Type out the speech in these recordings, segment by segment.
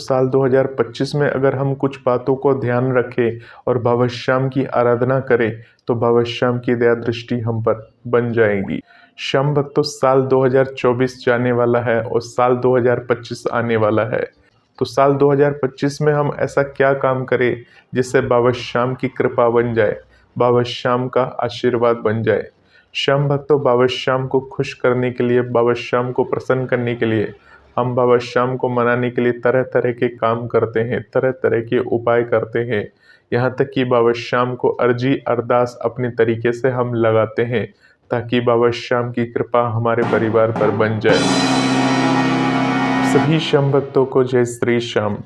साल 2025 में अगर हम कुछ बातों को ध्यान रखें और भवश्याम की आराधना करें तो भवश्याम की दया दृष्टि हम पर बन जाएगी। श्याम भक्तों, साल 2024 जाने वाला है और साल 2025 आने वाला है। तो साल 2025 में हम ऐसा क्या काम करें जिससे बाबा श्याम की कृपा बन जाए, बाबा श्याम का आशीर्वाद बन जाए। श्याम भक्तों, बाबा श्याम को खुश करने के लिए, बाबा श्याम को प्रसन्न करने के लिए हम बाबा श्याम को मनाने के लिए तरह तरह के काम करते हैं, तरह तरह के उपाय करते हैं। यहाँ तक कि बाबा श्याम को अर्जी अरदास अपने तरीके से हम लगाते हैं ताकि बाबा श्याम की कृपा हमारे परिवार पर बन जाए। सभी श्याम भक्तों को जय श्री श्याम।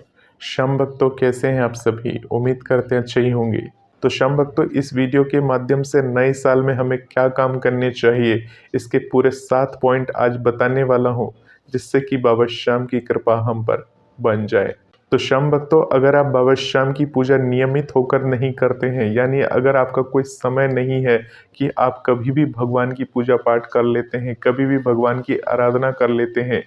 श्याम भक्तों, कैसे हैं आप सभी? उम्मीद करते हैं अच्छे ही होंगे। तो श्याम भक्तों, इस वीडियो के माध्यम से नए साल में हमें क्या काम करने चाहिए, इसके पूरे 7 पॉइंट आज बताने वाला हूं, जिससे कि बाबा श्याम की कृपा हम पर बन जाए। तो श्याम भक्तों, अगर आप बाबा श्याम की पूजा नियमित होकर नहीं करते हैं, यानी अगर आपका कोई समय नहीं है कि आप कभी भी भगवान की पूजा पाठ कर लेते हैं, कभी भी भगवान की आराधना कर लेते हैं,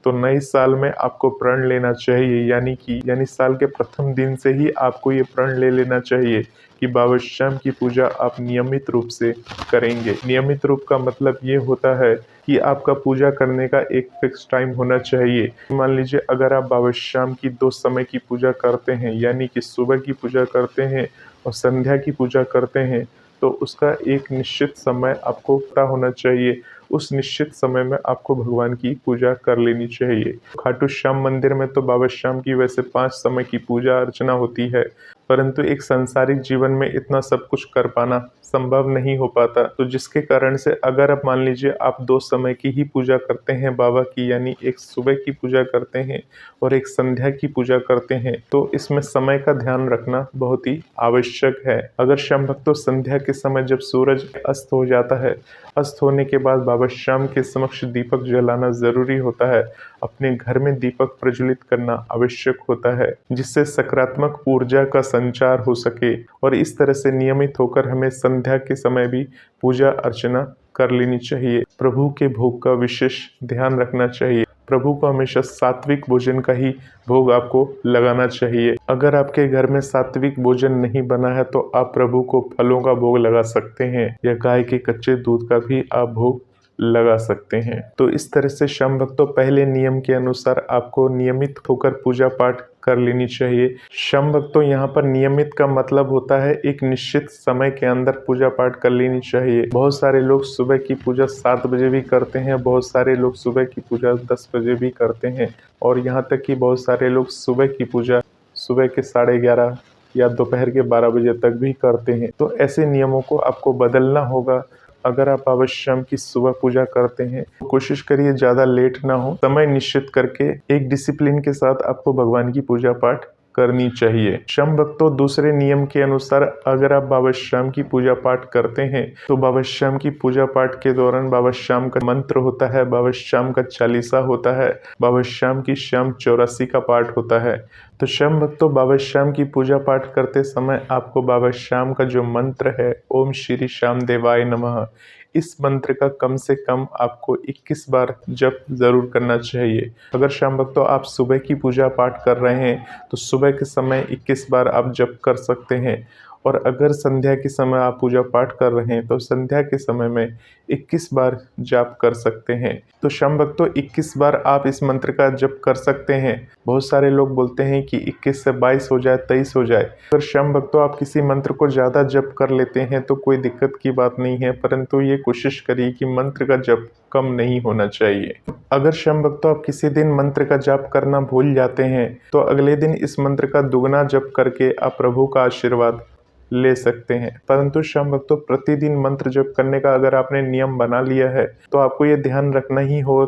तो नए साल में आपको प्रण लेना चाहिए, यानी साल के प्रथम दिन से ही आपको ये प्रण ले लेना चाहिए कि बाबा श्याम की पूजा आप नियमित रूप से करेंगे। नियमित रूप का मतलब ये होता है कि आपका पूजा करने का एक फिक्स टाइम होना चाहिए। मान लीजिए अगर आप बाबा श्याम की 2 समय की पूजा करते हैं, यानी कि सुबह की पूजा करते हैं और संध्या की पूजा करते हैं, तो उसका एक निश्चित समय आपको पता होना चाहिए। उस निश्चित समय में आपको भगवान की पूजा कर लेनी चाहिए। खाटू श्याम मंदिर में तो बाबा श्याम की वैसे 5 समय की पूजा अर्चना होती है, परंतु एक सांसारिक जीवन में इतना सब कुछ कर पाना संभव नहीं हो पाता। तो जिसके कारण से अगर आप मान लीजिए आप 2 समय की ही पूजा करते हैं बाबा की, यानी एक सुबह की पूजा करते हैं और एक संध्या की पूजा करते हैं, तो इसमें समय का ध्यान रखना बहुत ही आवश्यक है। अगर श्याम भक्तों, संध्या के समय जब सूरज अस्त हो जाता है, अस्त होने के बाद बाबा श्याम के समक्ष दीपक जलाना जरूरी होता है। अपने घर में दीपक प्रज्वलित करना आवश्यक होता है, जिससे सकारात्मक ऊर्जा का संचार हो सके। और इस तरह से नियमित होकर हमें संध्या के समय भी पूजा अर्चना कर लेनी चाहिए। प्रभु के भोग का विशेष ध्यान रखना चाहिए। प्रभु को हमेशा सात्विक भोजन का ही भोग आपको लगाना चाहिए। अगर आपके घर में सात्विक भोजन नहीं बना है तो आप प्रभु को फलों का भोग लगा सकते हैं या गाय के कच्चे दूध का भी आप भोग लगा सकते हैं। तो इस तरह से श्याम भक्तों, पहले नियम के अनुसार आपको नियमित होकर पूजा पाठ कर लेनी चाहिए। श्याम भक्तों, यहाँ पर नियमित का मतलब होता है एक निश्चित समय के अंदर पूजा पाठ कर लेनी चाहिए। बहुत सारे लोग सुबह की पूजा 7 बजे भी करते हैं, बहुत सारे लोग सुबह की पूजा 10 बजे भी करते हैं, और यहाँ तक कि बहुत सारे लोग सुबह की पूजा सुबह के 11:30 या दोपहर के 12 बजे तक भी करते हैं। तो ऐसे नियमों को आपको बदलना होगा। अगर आप बाबा श्याम की सुबह पूजा करते हैं तो कोशिश करिए ज़्यादा लेट ना हो। समय निश्चित करके एक डिसिप्लिन के साथ आपको भगवान की पूजा पाठ करनी चाहिए। श्याम भक्तों, दूसरे नियम के अनुसार अगर आप बाबा श्याम की पूजा पाठ करते हैं तो बाबा श्याम की पूजा पाठ के दौरान बाबा श्याम का मंत्र होता है, बाबा श्याम का चालीसा होता है, बाबा श्याम की श्याम 84 का पाठ होता है। तो श्याम भक्तों, बाबा श्याम की पूजा पाठ करते समय आपको बाबा श्याम का जो मंत्र है, ओम श्री श्याम देवाय नमः, इस मंत्र का कम से कम आपको 21 बार जप जरूर करना चाहिए। अगर श्याम भक्तों आप सुबह की पूजा पाठ कर रहे हैं तो सुबह के समय 21 बार आप जप कर सकते हैं, और अगर संध्या के समय आप पूजा पाठ कर रहे हैं तो संध्या के समय में 21 बार जाप कर सकते हैं। तो श्याम भक्तों, 21 बार आप इस मंत्र का जप कर सकते हैं। बहुत सारे लोग बोलते हैं कि 21 से 22 हो जाए, 23 हो जाए। अगर श्याम भक्तों आप किसी मंत्र को ज़्यादा जप कर लेते हैं तो कोई दिक्कत की बात नहीं है, परंतु ये कोशिश करिए कि मंत्र का जप कम नहीं होना चाहिए। अगर श्याम भक्तों आप किसी दिन मंत्र का जाप करना भूल जाते हैं तो अगले दिन इस मंत्र का दुगना जप करके आप प्रभु का आशीर्वाद ले सकते हैं। परंतु श्याम भक्तों, प्रतिदिन मंत्र जप करने का अगर आपने नियम बना लिया है तो आपको ये ध्यान रखना ही होगा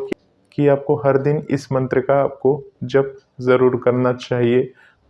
कि आपको हर दिन इस मंत्र का आपको जप जरूर करना चाहिए,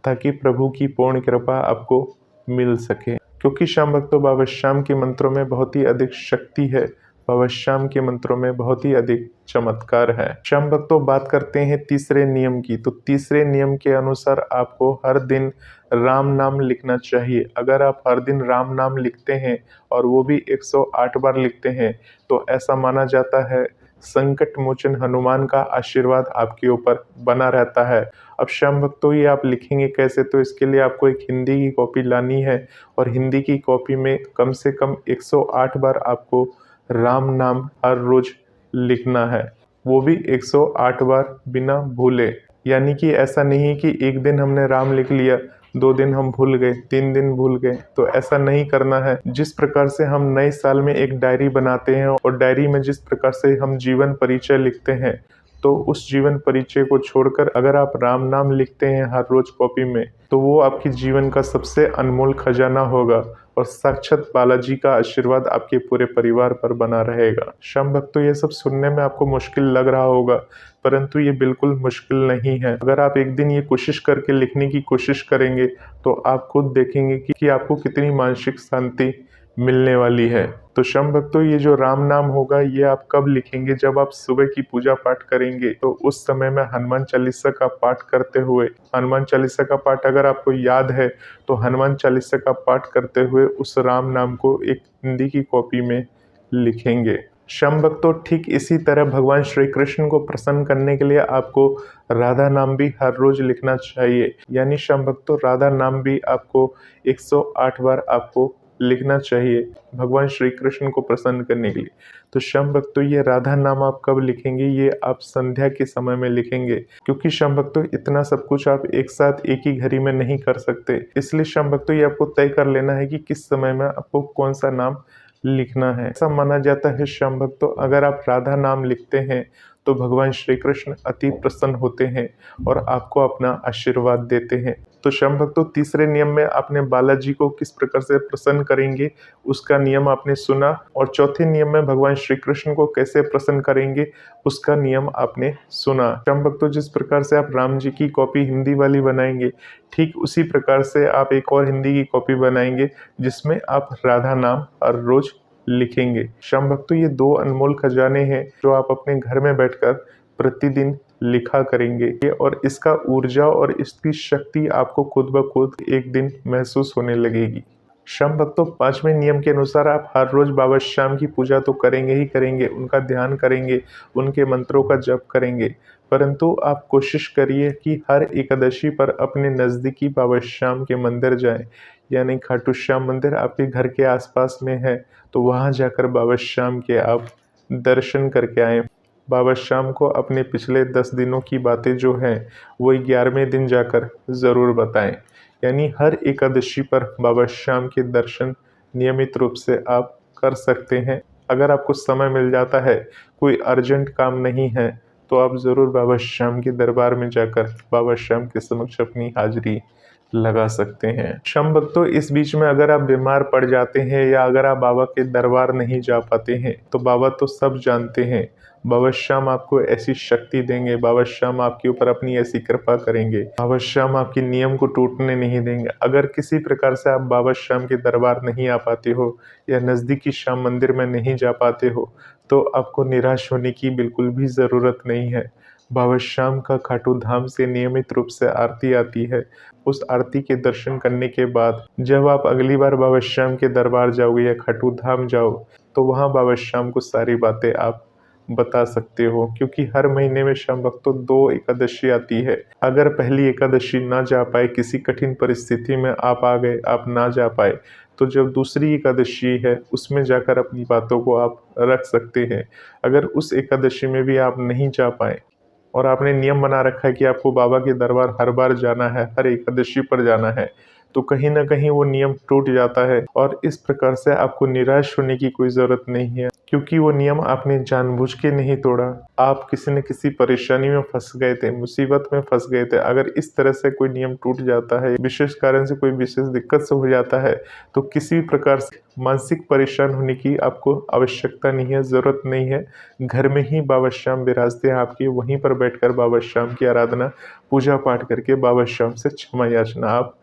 ताकि प्रभु की पूर्ण कृपा आपको मिल सके। क्योंकि श्याम भक्तों, बाबा श्याम के मंत्रों में बहुत ही अधिक शक्ति है, बाबा श्याम के मंत्रों में बहुत ही अधिक चमत्कार है। श्याम भक्तों, बात करते हैं तीसरे नियम की। तो तीसरे नियम के अनुसार आपको हर दिन राम नाम लिखना चाहिए। अगर आप हर दिन राम नाम लिखते हैं और वो भी 108 बार लिखते हैं तो ऐसा माना जाता है संकट मोचन हनुमान का आशीर्वाद आपके ऊपर बना रहता है। अब श्याम भक्तों ये आप लिखेंगे कैसे, तो इसके लिए आपको एक हिंदी की कॉपी लानी है और हिंदी की कॉपी में कम से कम 108 बार आपको राम नाम हर रोज लिखना है, वो भी 108 बार बिना भूले। यानी कि ऐसा नहीं कि एक दिन हमने राम लिख लिया, 2 दिन हम भूल गए, 3 दिन भूल गए, तो ऐसा नहीं करना है। जिस प्रकार से हम नए साल में एक डायरी बनाते हैं और डायरी में जिस प्रकार से हम जीवन परिचय लिखते हैं, तो उस जीवन परिचय को छोड़कर अगर आप राम नाम लिखते हैं हर रोज कॉपी में, तो वो आपके जीवन का सबसे अनमोल खजाना होगा और साक्षात बालाजी का आशीर्वाद आपके पूरे परिवार पर बना रहेगा। श्याम भक्तों ये सब सुनने में आपको मुश्किल लग रहा होगा, परंतु ये बिल्कुल मुश्किल नहीं है। अगर आप एक दिन ये कोशिश करके लिखने की कोशिश करेंगे तो आप खुद देखेंगे कि आपको कितनी मानसिक शांति मिलने वाली है। तो श्याम भक्तों ये जो राम नाम होगा ये आप कब लिखेंगे, जब आप सुबह की पूजा पाठ करेंगे तो उस समय में हनुमान चालीसा का पाठ करते हुए, हनुमान चालीसा का पाठ अगर आपको याद है तो हनुमान चालीसा का पाठ करते हुए उस राम नाम को एक हिंदी की कॉपी में लिखेंगे। श्याम भक्तों ठीक इसी तरह भगवान श्री कृष्ण को प्रसन्न करने के लिए आपको राधा नाम भी हर रोज लिखना चाहिए। यानी श्याम भक्तों राधा नाम भी आपको 108 बार आपको लिखना चाहिए भगवान श्री कृष्ण को प्रसन्न करने के लिए। तो श्याम भक्तों ये राधा नाम आप कब लिखेंगे, ये आप संध्या के समय में लिखेंगे, क्योंकि श्याम भक्तों इतना सब कुछ आप एक साथ एक ही घड़ी में नहीं कर सकते। इसलिए श्याम भक्तों ये आपको तय कर लेना है कि किस समय में आपको कौन सा नाम लिखना है। ऐसा माना जाता है श्याम भक्तों अगर आप राधा नाम लिखते हैं तो भगवान श्री कृष्ण अति प्रसन्न होते हैं और आपको अपना आशीर्वाद देते हैं। तो श्याम भक्तों तीसरे नियम में आपने बालाजी को किस प्रकार से प्रसन्न करेंगे उसका नियम आपने सुना, और चौथे नियम में भगवान श्री कृष्ण को कैसे प्रसन्न करेंगे उसका नियम आपने सुना। श्याम भक्तों जिस प्रकार से आप राम जी की कॉपी हिंदी वाली बनाएंगे, ठीक उसी प्रकार से आप एक और हिंदी की कॉपी बनाएंगे जिसमें आप राधा नाम हर रोज लिखेंगे। श्याम भक्तों ये 2 अनमोल खजाने हैं जो आप अपने घर में बैठकर प्रतिदिन लिखा करेंगे और इसका ऊर्जा और इसकी शक्ति आपको खुद ब खुद एक दिन महसूस होने लगेगी। श्याम भक्तों 5वें नियम के अनुसार आप हर रोज बाबा श्याम की पूजा तो करेंगे ही करेंगे, उनका ध्यान करेंगे, उनके मंत्रों का जप करेंगे, परंतु आप कोशिश करिए कि हर एकादशी पर अपने नज़दीकी बाबा श्याम के मंदिर जाएं। यानी खाटू श्याम मंदिर आपके घर के आसपास में है तो वहां जाकर बाबा श्याम के आप दर्शन करके आएं। बाबा श्याम को अपने पिछले 10 दिनों की बातें जो हैं वो 11वें दिन जाकर ज़रूर बताएं। यानी हर एकादशी पर बाबा श्याम के दर्शन नियमित रूप से आप कर सकते हैं। अगर आपको समय मिल जाता है, कोई अर्जेंट काम नहीं है, तो आप ज़रूर बाबा श्याम के दरबार में जाकर बाबा श्याम के समक्ष अपनी हाजिरी लगा सकते हैं। श्याम भक्तों इस बीच में अगर आप बीमार पड़ जाते हैं या अगर आप बाबा के दरबार नहीं जा पाते हैं तो बाबा तो सब जानते हैं। बाबा श्याम आपको ऐसी शक्ति देंगे, बाबा श्याम आपके ऊपर अपनी ऐसी कृपा करेंगे, बाबा श्याम आपके नियम को टूटने नहीं देंगे। अगर किसी प्रकार से आप बाबा श्याम के दरबार नहीं आ पाते हो या नज़दीकी श्याम मंदिर में नहीं जा पाते हो तो आपको निराश होने की बिल्कुल भी ज़रूरत नहीं है। बाबा श्याम का खाटू धाम से नियमित रूप से आरती आती है। उस आरती के दर्शन करने के बाद जब आप अगली बार बाबा श्याम के दरबार जाओगे या खाटू धाम जाओ तो वहाँ बाबा श्याम को सारी बातें आप बता सकते हो, क्योंकि हर महीने में श्याम भक्तों 2 एकादशी आती है। अगर पहली एकादशी ना जा पाए, किसी कठिन परिस्थिति में आप आ गए, आप ना जा पाए, तो जब दूसरी एकादशी है उसमें जाकर अपनी बातों को आप रख सकते हैं। अगर उस एकादशी में भी आप नहीं जा पाए और आपने नियम बना रखा है कि आपको बाबा के दरबार हर बार जाना है, हर एकादशी पर जाना है, तो कहीं ना कहीं वो नियम टूट जाता है और इस प्रकार से आपको निराश होने की कोई ज़रूरत नहीं है, क्योंकि वो नियम आपने जानबूझ के नहीं तोड़ा। आप किसी न किसी परेशानी में फंस गए थे, मुसीबत में फंस गए थे। अगर इस तरह से कोई नियम टूट जाता है, विशेष कारण से कोई विशेष दिक्कत से हो जाता है, तो किसी भी प्रकार से मानसिक परेशान होने की आपको आवश्यकता नहीं है, ज़रूरत नहीं है। घर में ही बाबा श्याम विराजते हैं आपके, वहीं पर बैठकर बाबा श्याम की आराधना पूजा पाठ करके बाबा श्याम से क्षमा याचना आप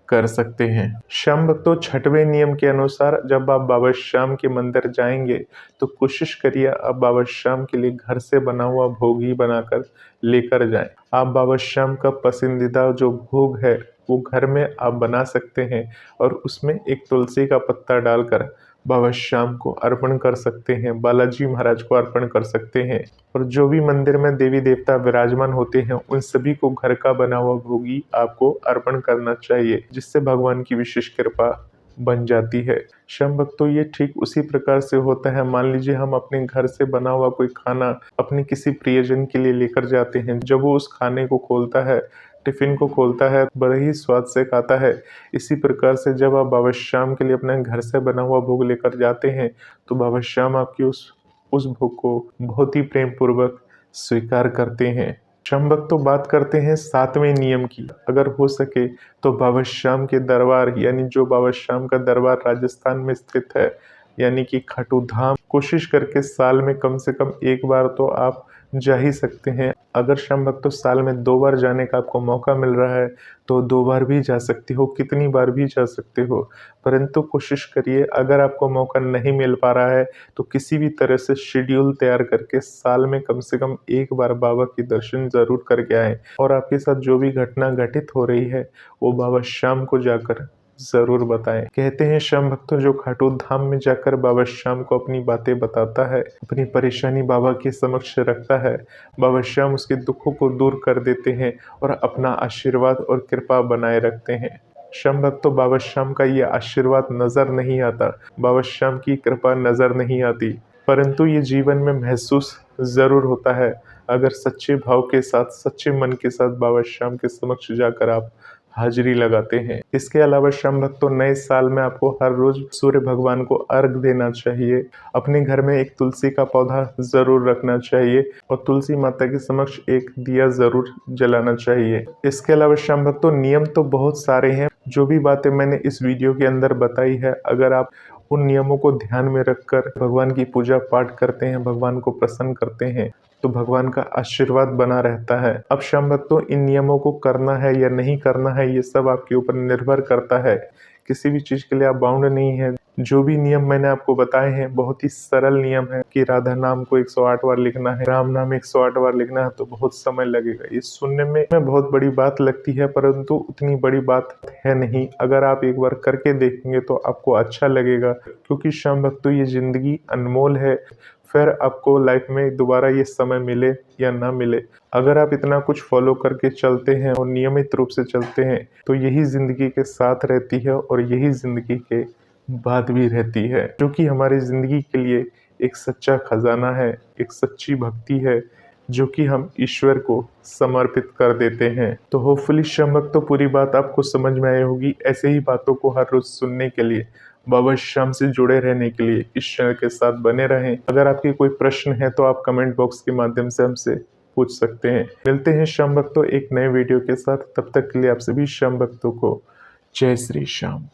कर सकते हैं। श्याम भक्तों 6वें नियम के अनुसार जब आप बाबा श्याम के मंदिर जाएंगे तो कोशिश करिए आप बाबा श्याम के लिए घर से बना हुआ भोग ही बनाकर लेकर जाएं। आप बाबा श्याम का पसंदीदा जो भोग है वो घर में आप बना सकते हैं और उसमें एक तुलसी का पत्ता डालकर बाबा श्याम को अर्पण कर सकते हैं, बालाजी महाराज को अर्पण कर सकते हैं। और जो भी मंदिर में देवी देवता विराजमान होते हैं उन सभी को घर का बना हुआ भोगी आपको अर्पण करना चाहिए, जिससे भगवान की विशेष कृपा बन जाती है। श्याम भक्तों, ये ठीक उसी प्रकार से होता है। मान लीजिए हम अपने घर से बना हुआ कोई खाना अपने किसी प्रियजन के लिए लेकर जाते हैं। जब वो उस खाने को खोलता है, टिफिन को खोलता है, बड़े ही स्वाद से खाता है। इसी प्रकार से जब आप बाबा श्याम के लिए अपने घर से बना हुआ भोग लेकर जाते हैं तो बाबा श्याम आपकी उस भोग को बहुत ही प्रेम पूर्वक स्वीकार करते हैं। श्याम भक्तों, बात करते हैं 7वें नियम की। अगर हो सके तो बाबा श्याम के दरबार, यानी जो बाबा श्याम का दरबार राजस्थान में स्थित है, यानी कि खाटू धाम, कोशिश करके साल में कम से कम एक बार तो आप जा ही सकते हैं। अगर श्याम भक्तों साल में 2 बार जाने का आपको मौका मिल रहा है तो 2 बार भी जा सकते हो, कितनी बार भी जा सकते हो। परंतु कोशिश करिए, अगर आपको मौका नहीं मिल पा रहा है तो किसी भी तरह से शेड्यूल तैयार करके साल में कम से कम एक बार बाबा के दर्शन जरूर करके आएं। और आपके साथ जो भी घटना घटित हो रही है वो बाबा श्याम को जाकर जरूर बताएं। कहते हैं श्याम भक्तों, जो खाटू धाम में जाकर बाबा श्याम को अपनी बातें बताता है, अपनी परेशानी बाबा के समक्ष रखता है, बाबा श्याम उसके दुखों को दूर कर देते हैं और अपना आशीर्वाद और कृपा बनाए रखते हैं। श्याम भक्तों, बाबा श्याम का ये आशीर्वाद नजर नहीं आता, बाबा श्याम की कृपा नजर नहीं आती, परंतु ये जीवन में महसूस जरूर होता है अगर सच्चे भाव के साथ, सच्चे मन के साथ बाबा श्याम के समक्ष जाकर आप हाजिरी लगाते हैं। इसके अलावा श्याम भक्तों, नए साल में आपको हर रोज सूर्य भगवान को अर्घ देना चाहिए। अपने घर में एक तुलसी का पौधा जरूर रखना चाहिए और तुलसी माता के समक्ष एक दिया जरूर जलाना चाहिए। इसके अलावा श्याम भक्तों, नियम तो बहुत सारे हैं। जो भी बातें मैंने इस वीडियो के अंदर बताई है, अगर आप उन नियमों को ध्यान में रखकर भगवान की पूजा पाठ करते हैं, भगवान को प्रसन्न करते हैं, तो भगवान का आशीर्वाद बना रहता है। अब श्याम भक्तों, इन नियमों को करना है या नहीं करना है ये सब आपके ऊपर निर्भर करता है। किसी भी चीज के लिए आप बाउंड नहीं है। जो भी नियम मैंने आपको बताए हैं बहुत ही सरल नियम है कि राधा नाम को 108 बार लिखना है, राम नाम 108 बार लिखना है, तो बहुत समय लगेगा। ये सुनने में बहुत बड़ी बात लगती है, परंतु उतनी बड़ी बात है नहीं। अगर आप एक बार करके देखेंगे तो आपको अच्छा लगेगा, क्योंकि श्याम भक्तों ये जिंदगी अनमोल है। फिर आपको लाइफ में दोबारा ये समय मिले या ना मिले, अगर आप इतना कुछ फॉलो करके चलते हैं और नियमित रूप से चलते हैं तो यही जिंदगी के साथ रहती है और यही जिंदगी के बाद भी रहती है, जो कि हमारी जिंदगी के लिए एक सच्चा खजाना है, एक सच्ची भक्ति है, जो कि हम ईश्वर को समर्पित कर देते हैं। तो होपफुली श्याम भक्तों, पूरी बात आपको समझ में आई होगी। ऐसे ही बातों को हर रोज सुनने के लिए, बाबा श्याम से जुड़े रहने के लिए इस चैनल के साथ बने रहें। अगर आपकी कोई प्रश्न है तो आप कमेंट बॉक्स के माध्यम से हमसे पूछ सकते हैं। मिलते हैं श्याम भक्तों एक नए वीडियो के साथ, तब तक के लिए आप सभी श्याम भक्तों को जय श्री श्याम।